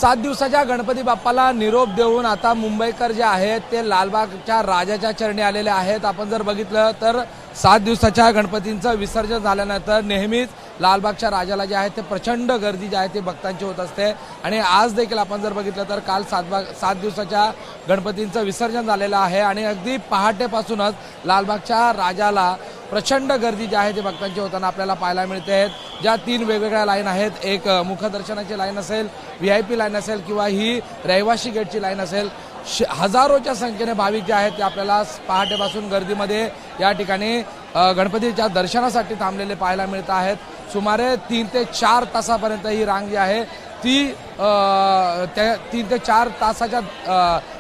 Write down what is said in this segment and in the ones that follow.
7 दिवसाच्या गणपती बाप्पाला निरोप देऊन आता मुंबईकर जे आहेत ते लालबागच्या राजाच्या चरणी आलेले आहेत। आपण जर बघितलं तर 7 दिवसाच्या गणपतींचं विसर्जन झाल्यानंतर नेहमीच लालबागच्या राजाला जे आहे ते प्रचंड गर्दी जी आहे ती भक्तांची होत असते आणि आज देखील आपण जर बघितलं तर काल 7 दिवसाच्या गणपतींचं विसर्जन झालेलं आहे आणि अगदी पहाटेपासूनच लालबागच्या राजाला प्रचंड गर्दी जी आहे ती भक्तांची होताना आपल्याला पाहायला मिळते आहेत। ज्या 3 वेगवेगळ्या लाईन आहेत, एक मुखदर्शनाची लाईन असेल, VIP लाईन असेल किंवा ही रहिवाशी गेटची लाईन असेल, हजारोच्या संख्येने भाविक जे आहेत ते आपल्याला पहाटेपासून गर्दीमध्ये या ठिकाणी गणपतीच्या दर्शनासाठी थांबलेले पाहायला मिळत आहेत। सुमारे 3 ते 4 तासापर्यंत ही रांग जी आहे ती 3 ते 4 तासाच्या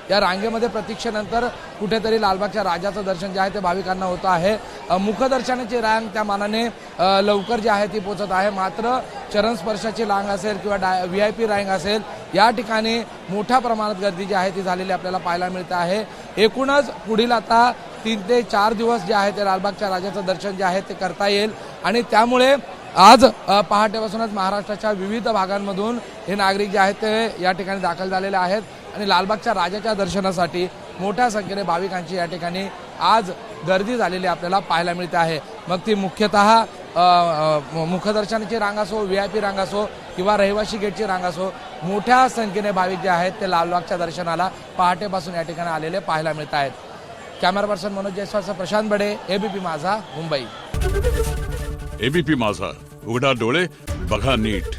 या रांगेमध्ये प्रतीक्षेनंतर कुठेतरी लालबागच्या राजाचं दर्शन जे आहे ते भाविकांना होतं आहे। मुखदर्शनाची रांग त्या मानाने लवकर जी आहे ती पोहोचत आहे, मात्र चरणस्पर्शाची रांग असेल किंवा VIP रांग असेल या ठिकाणी मोठ्या प्रमाणात गर्दी जी आहे ती झालेली आपल्याला पाहायला मिळते आहे। एकूणच पुढील आता 3 ते 4 दिवस जे आहे ते लालबागच्या राजाचं दर्शन जे आहे ते करता येईल आणि त्यामुळे आज पहाटेपासूनच महाराष्ट्राच्या विविध भागांमधून हे नागरिक जे आहेत ते या ठिकाणी दाखल झालेले आहेत आणि लालबागच्या राजाच्या दर्शनासाठी मोठ्या संख्येने भाविकांची या ठिकाणी आज गर्दी झालेली आपल्याला पाहायला मिळते आहे। मग ती मुख्यतः मुखदर्शनाची रांग असो, VIP रांग असो किंवा रहिवाशी गेटची रांग असो, मोठ्या संख्येने भाविक जे आहेत ते लालबागच्या दर्शनाला पहाटेपासून या ठिकाणी आलेले पाहायला मिळत आहेत। कॅमेरा पर्सन मनोज जयस्वालसह प्रशांत बडे, ABP माझा, मुंबई। ABP माझा, उघडा डोळे बघा नीट।